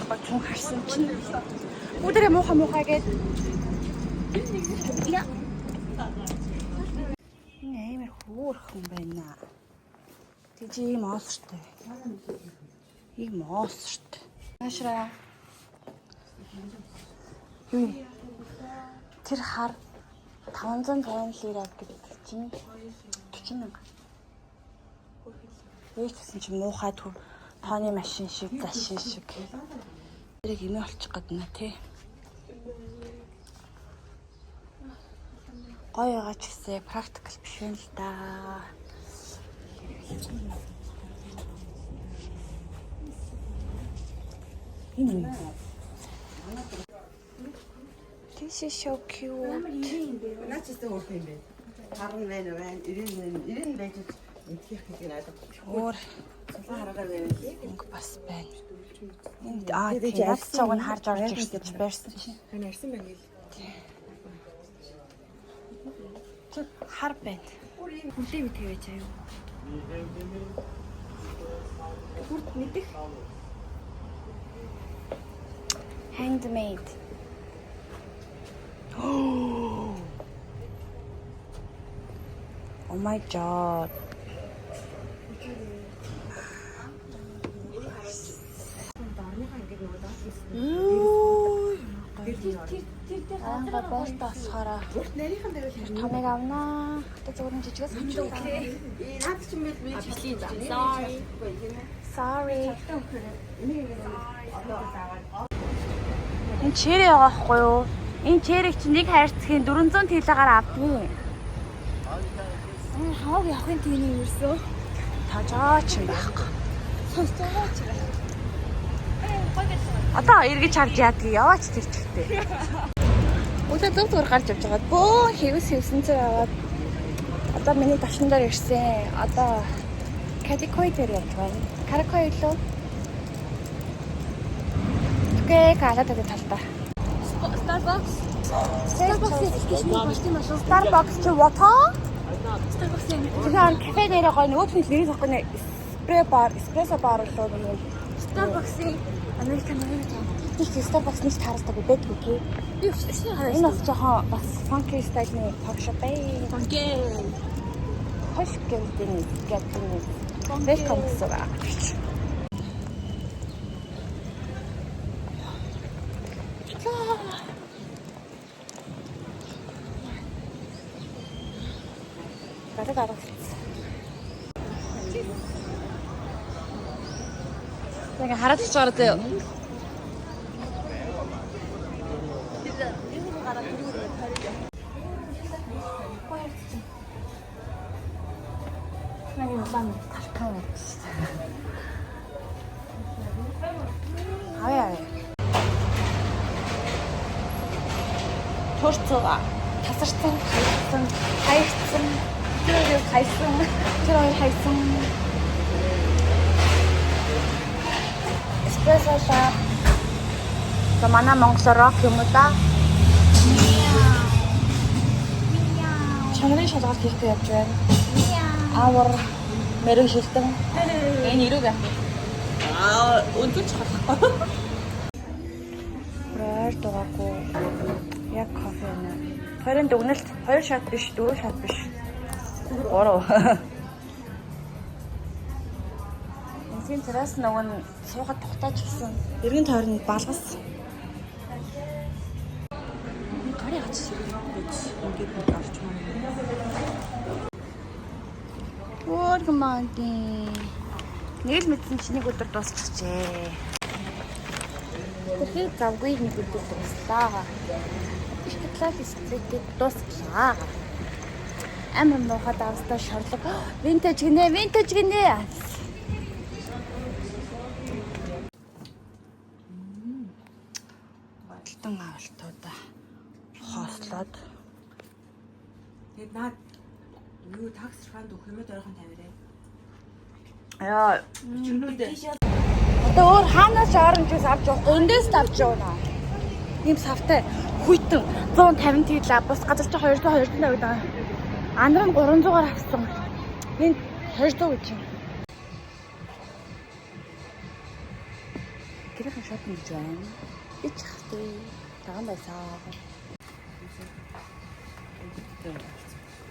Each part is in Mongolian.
гой цун харсан чинь бүгдээ муухай гээд яа. Нэмэр хөөрхөн байна. Тэгж ийм оосртой. Ийм оосртой. Ашраа. Юу? Тэр хар 550 лира гэдэг чинь 40 мянга. Юу гэсэн чи муухай төв тооны машин шиг зашин шиг. Тэрийг имээ олчих гадна тий. Гоё байгаа ч гэсэн практикал биш юм л да. This is so cute. Наач өстө өөрх юм бэ. 10 байна, 90 байж энтхийх гэж надад. Өөр Хараагаар байна. өнгө бас байна. Энд над цог нь харж орж ирсэн чи байрсан чи. Хань арсан байна гээл. Чи хар байна. Хүлээ ми тавьяач аюу. Хүрд мэдэх. Handmade. Oh my god. Аа баст асхаараа. Нарийнхан дээр Томыг авнаа. Тэ зөвхөн жижигээс хэмжээ. наад чинь би Sorry. Энэ чэрэг байгаа хгүй юу? Энэ чэрэг чи нэг хайрцгийн 400 тэлэгээр авдгийн. Хаваг явахын түүний юусэн. Тажаач юм байхгүй. Сонсогооч. Одоо эргэж харж яадгийг яваач тэр чигтээ. Өдөө зөв зөвөр гарч явж байгаа. Бөө хэвсэн цэр аваад. Одоо миний ташин дээр ирсэн. Одоо Кадикой дээр явж байна. Каракой лөө. Окей, калаад байгаа талбай. Starbucks. Starbucks-ийн ихтэй баштай маш уу. Starbucks чи water? Starbucks-ийн Тэгэхээр кафе дээр гоо нөгөөт нь нэрийг авахгүй нэ эспрессо бар лөө нэг. Starbucks-ийн American Нэг Starbucks нэг таардаг байдаг үгүй. би өчсөн хараа. Энэ бас жоохон бас funky style-ны coffee shop ээ. Funky. Хош гэдэг нэг. Welcome гэсэн байгаа. Гараа. Яга хараад ч ороод юу? Нэг юм бан таркан гэж. Аваа. Төрцөө тасарсан, хайрцсан, тэр хайсан. Эспрессо шап. За манай Монгол рок юм уу да? Чанарын шалгалт хийхдээ явж байна. Авар мэрэг шилтэн. Энэ ирүүг аа. өндөрч харахгүй. Раар дуугагүй. Яг кофе нэ. Хоёрын дүгнэлт 2 шат биш, 4 шат биш. 3. Энэний тэрас нөгөө нь суугаад тухтаач гисэн. Эргэн тойронд балгас. Тори хач гэж ингээд гарч байна. Good morning. Нэг л мэдсэн чи нэг өдөр дуусчихжээ. Тэгэхээр завгүй нэг өдөр дууслаа. Ихтлээ стритийг дуусглаа. Амар муухай давстаа шорлог. Винтаж гинэ. Баталтан авалтуудаа хоослоод. Тэгээд наад юу такс фанд өгөх юм дөрөхан тавиарай. Яа, Чүнүүдээ. одоо өөр хаанаас оранж жуус авч явах? Эндээс авч явна. Ийм савтай хүйтэн 150 тэлээ бас газар чи 200 тавиад. Анар нь 300-аар авсан. Энд 200 гэж юм. Гэрийн шопинг гэж байна. Би ч хахтай. Таган байсан.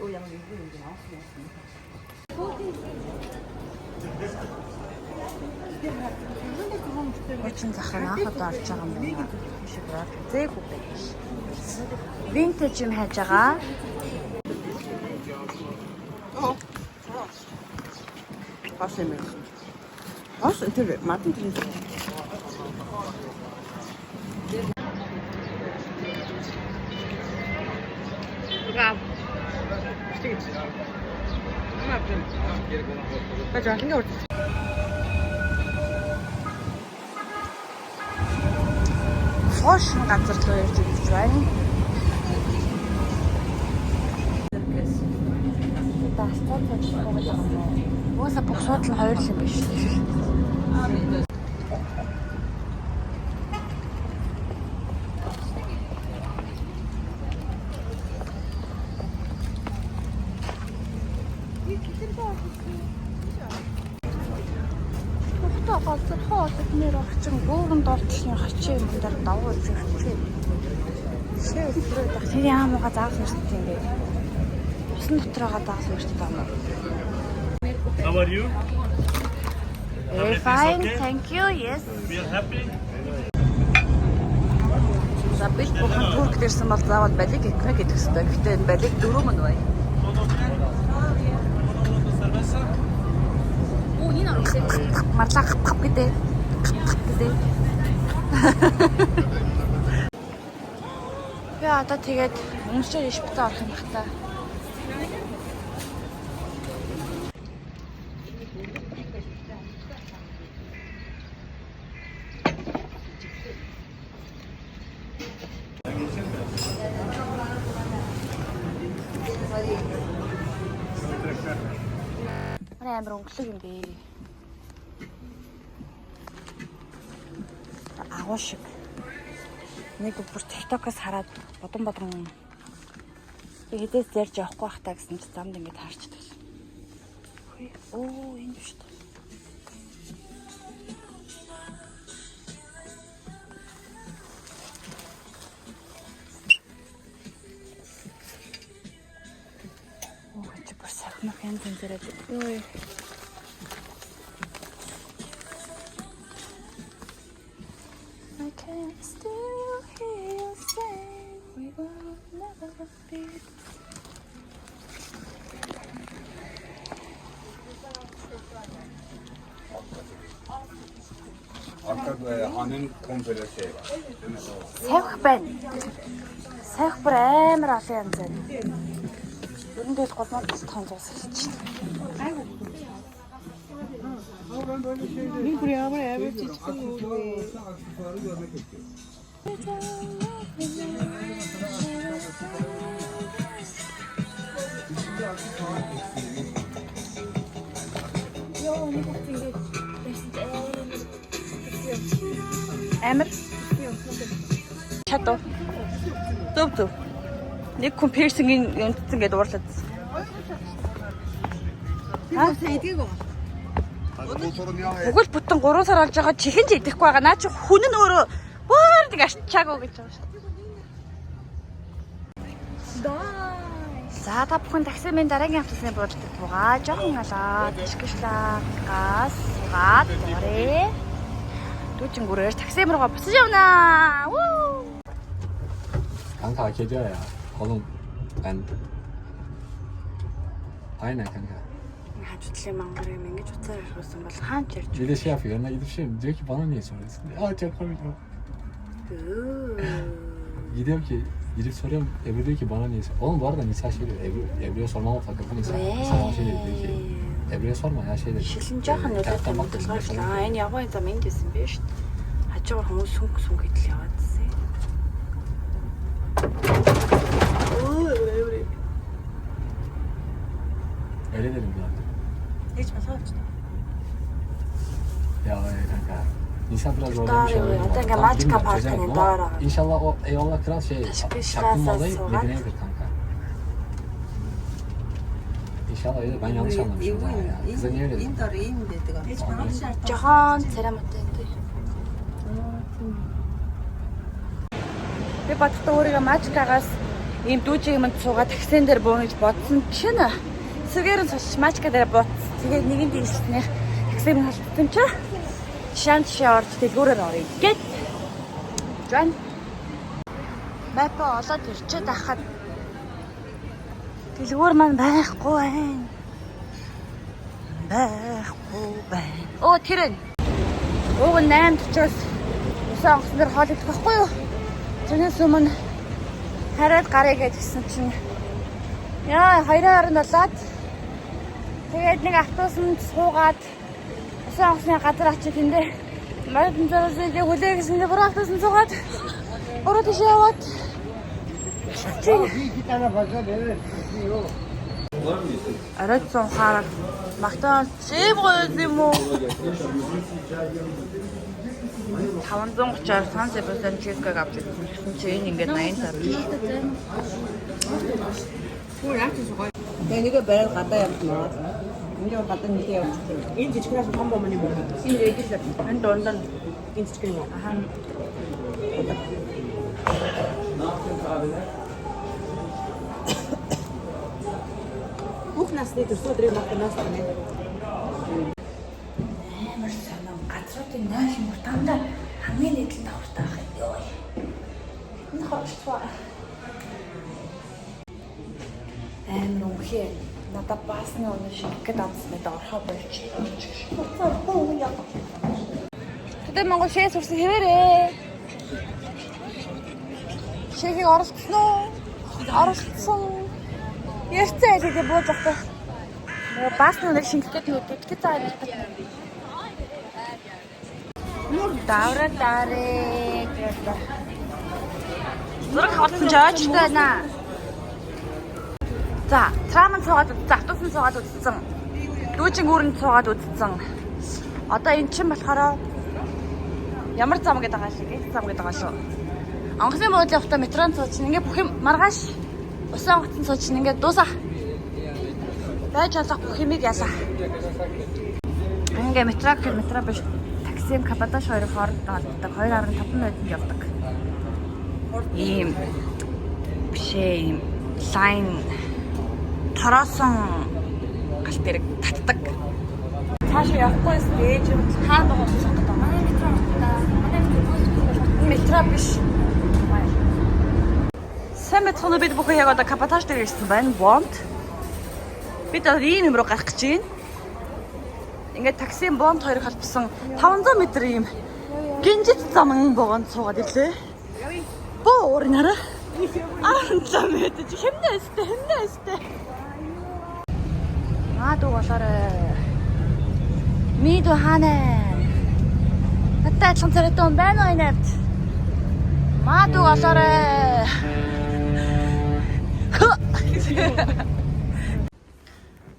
Өө ямар нэг юм авсан юм. Хочин захаар анхад орж байгаа юм байна. Шиг руу зээгүй байж. Винтэж юм хайж байгаа. Бас юм. Бас тэр матан тийм. Гав. Бачаа ингэ урд. Фошин газар руу явж байна. Дастад болж байгаа юм. Ууса бүх судал нь хоёр л юм биш. Хөөе газар хоолой нэр орчин гүүрэн дортлын хачийн юм дээр давуу зэхчээ. Шээ өдрөө тэр яамгаа заах хэрэгтэй юм бэ? Усан дотроогоо заах хэрэгтэй юм уу? How are you? Fine, thank you. Yes. We are happy. За бил бүхэн турк дэрсэн бол заавал балиг экмэ гэдэг хэрэгтэй. Гэтэ энэ балиг дөрөв мөн бай. Марлаа гап гэдэг. Гэдэг. Яа одоо тэгээд өмсөж шиптэй орох юм бах та. Амар өнгөлөг юм бэ. Агуу шиг. Нэг бүр TikTok-оос хараад бодон би хэдээс зарж явахгүй бах та гэсэн чи замд ингэж харчдаг. Оо энэ шүү дээ. Оо чи бүр сахнах янз янзэрэг. Ой. I can still hear you say we will never be. Arkada anın komple şey var. Савх байна. Савх бүр амар олон янз байна. Өрөндөл 3500 хэлж байна. Bir buraya ama evet çıkın oluyor. Амар. Чадав. Төв. Нэг компьютерийн юмцсан гэдээ уурлаад. Sen idik o. Motorun yağı Тэгвэл бүтэн 3 сар болж байгаа чихэн ч идэхгүй байгаа. Наа чи хүн нь өөрөө бүр нэг арчаагүй гэж байгаа шүү дээ. За та бүхэн таксимын дараагийн автобусны буудалд бугаа жоохон алаад ашиглаа газ яваарэ. Дүүжин гүрээр таксим руугаа буцаж явна. Kanka hak ediyor ya. Oğlum ben... Aynen kanka. Хажуудлын мангар юм ингэж уцаар ирсэн бол хаач ярьж Bir de şey yapıyor, yanına gidip şey diyor ki bana niye soruyorsun? Aa çok komik o. Gidiyorum ki, gidip soruyorum, Ebru diyor ki bana niye soruyorsun? Oğlum bu arada Nisa şey diyor, Ebru'ya sormama takıldı Nisa. Nisa bana şey diyor ki, Ebru'ya sorma ya şey dedi. шилэн жоохон нөлөөтэй мэдээлгаачлаа. Энэ явгын зам энд байсан биз шүү дээ. Хажуугаар хүмүүс сүнг идэл яваадсэн. Öyle dedim zaten. Hiç masaj. Ya kanka. Nisa biraz Doğru, zorlamış olabilir. zaten Tam maçka bilmiyorum, parkının çözemedim doğru. ama İnşallah o eyvallah kral şey, Teşekkür çaktırma olayı ederim. Medine'dir kanka. İnşallah öyle, ben yanlış anlamışım daha ya. Kıza niye öyle dedim? İn dedi. Hiç masaj. Жохон церемонтой энэ. Би бодохдоо өөрийгөө мачкагаас ийм дүүжиг юмд суугаад таксин дээр буuna гэж бодсон чинь эсвэгээр нь сулж мачка дээр бууцсан. Тэгээд нэгэн дийлснэх таксиг нь халтсан чинь шанс орж дэлгүүрээр орё гэд. Жан Мэпэ олоод ирчээд байхад дэлгүүр маань байхгүй байна. Байхгүй байна. Оо тэр нь. Уг 8:40-оос усан онгоцон дээр хоол идэх байхгүй юу? Тэрнээс өмнө хараад гарыг гэдгсэн чинь яа 2:27-аад тэгээд нэг автобусанд суугаад усан онгоцны газар очиж тэндээ модон зэрэг хүлээ гэсэн дээр автобусанд суугаад ороо тийш яваад арай цон хараа магтаал зэвгой юм уу 530-аар Сан Себастьян чизкэг авч ирсэн чинь ингээд 80 тав. Тэгээ нэг барай гадаа явсан. Энд гадаа нэг явсан. Энэ жижигнээс том бомны юм. Энэ ээжлээ. Энэ дондан энэ жижиг юм. Аха. Бүх насны төсөөдрийг магтанаас тань. Амар санаа газруудын нааш мутанда хамгийн нийтлэн давартай байх юм ёо. Энэ хоцтой. Амар үнхээр надад баасны өнөө шингэхэд амсны доорхоо болж. Тэд Монгол шээс урсан хэвээрээ. Шэхийг оролцсон уу? Оролцсон. Ярьцаа тэгээ бууж авах. Баасны өнөө шингэхэд нүдэд цаа байдаг. Давра дарэ. Зураг хавцсан жаач тайна. За, трамын цуугаад үзсэн, автобусын цуугаад үзсэн. Дүүжин үүрэнд цуугаад үзсэн. Одоо эн чинь болохоор ямар зам гэдэг байгаа шиг, зам гэдэг байгаа шүү. Онгоцны буудлын авто метрон цуучин ингээ бүх юм маргааш усан онгоцны цуучин ингээ дуусаа. Байж болох бүх юмыг ясаа. Ингээ метро биш. Таксим Кападош хоёрын хооронд олддог 2.5 минутанд явдаг. Ийм бишээ лайн тарасан галт тэрэг татдаг. Цаашаа явахгүй стейж хаа байгаа сонсдог. Манай метро метро биш. Сэмэтхоно бид бүх яг одоо Кападош дээр ирсэн байна. Бонд. Бид одоо ийм руу гарах гэж байна. Ингээд таксийн бонд хоёрыг холбосон 500 м ийм гинжит замын богонд суугаад ирлээ. Боо орнараа. 500 м хэмнээстэй. Маадуу болоорой. Мидо ханаа. Хатаа ч царайтай байна уу энэт? Маадуу болоорой.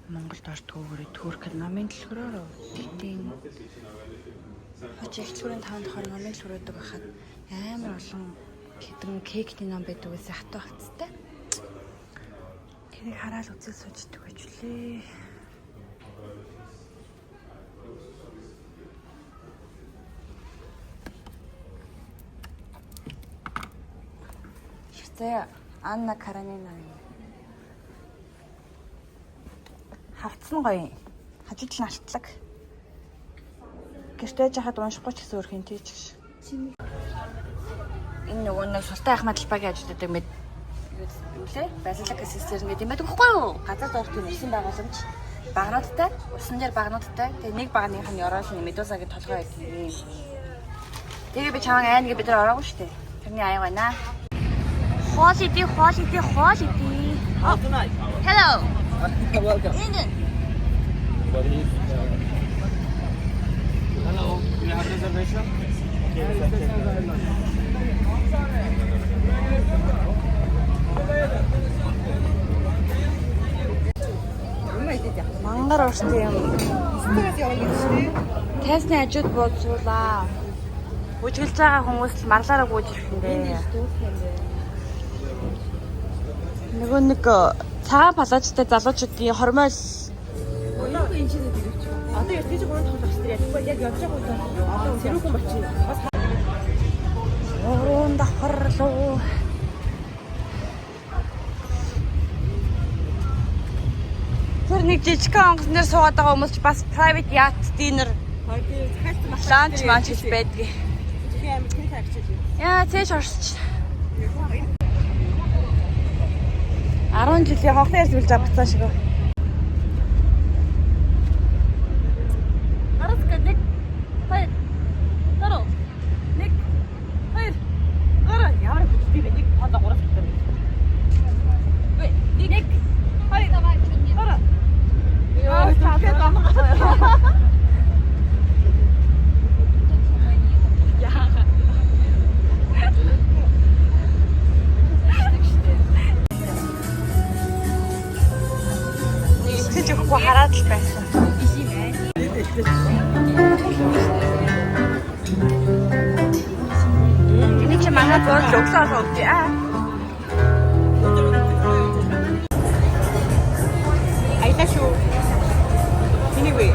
Монголд ортгоогоор Турк намын дэлгүүрөөр дэлтийн хоч ихлүүрийн 5 дахь намын дэлгүүрөдөг байхад амар олон хэдэн кекний ном байдаг гэсэн хатуу хацтай. Тэрийг хараад үзэл суучдаг гэж үлээ. Ширтээ Анна Каренина. Хавцсан гоё. Хажуудлын алтлаг. Гэртээ жахад уншихгүй ч гэсэн өөрхийн тийч. Энэ нөгөө нэг Султан Ахмад Албагийн ажилтдаг мэд юу лээ? Базилик систер гэдэг юм байдаг байхгүй юу? Газар доорхын усан байгууламж багнуудтай, усан дээр багнуудтай. Тэгээ нэг багных нь Ороос нь Медузагийн толгой байдаг юм. Тэгээ би чамаа айн гэж бид нар ороогүй шүү дээ. Тэрний аяа байна. Хоол иди. Hello. Welcome. Indian. Hello. Do you have reservation? Мангар урстай юм. Тайсны хажууд бууцуулаа. Үжиглж байгаа хүмүүс л марлаараа гүйж ирэх юм дээ. Нөгөө нэг цагаан палаажтай залуучуудын хормойл Одоо энэ чинь дэрвч. Одоо яг тийж 3 дахь болох хэрэгтэй. Яг явж байгаа хүн одоо зэрэг хүн болчих. давхар руу. Тэр нэг жижигхэн онгоц нэр суугаад байгаа хүмүүс ч бас private yacht dinner ланч манч гэж байдгийг. Яа, цээж орсч. 10 жилийн хонхны ярьж авцсан шиг. Арас гэдэг. Хоёр. Дөрөв. Нэг. Хоёр. Гурав. Ямар хүчтэй бэ? Нэг хоног 3 сар. Вэ? Нэг. Хоёр. Гурав. Яа, таатай байна. Тэгэхгүй хараад л байсан. Энэ чи манай бод луксаар хөвдөө аа. Айта шүү. Anyway.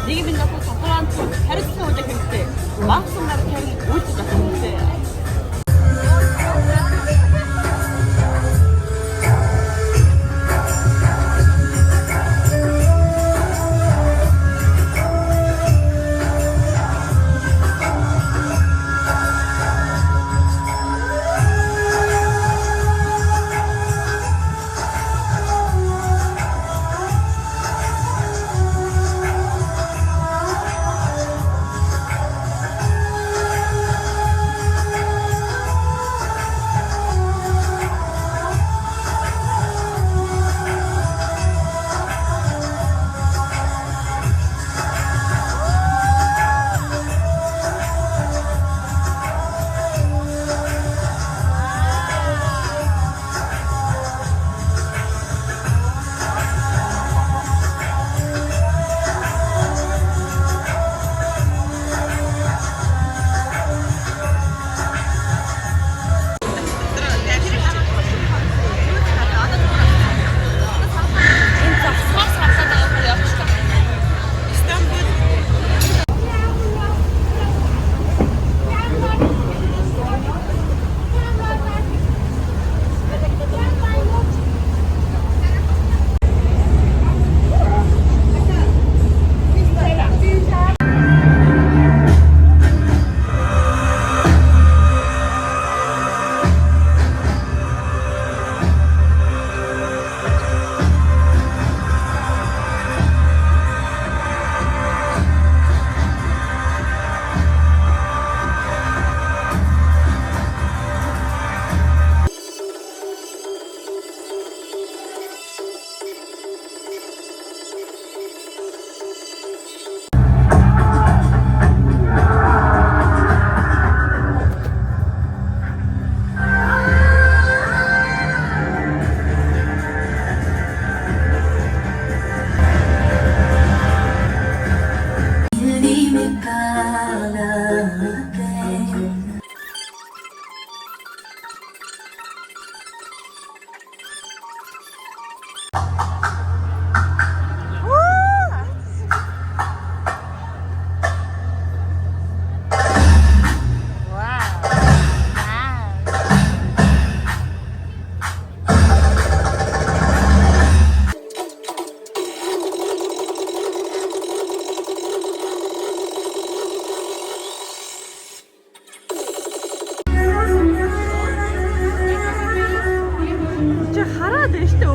Нийгмийн насны сатураанч хариуцлага үүрэг хэрэгтэй. Багсан нар хэрэг үүрэг хэрэгтэй. Хараад байна шүү дээ.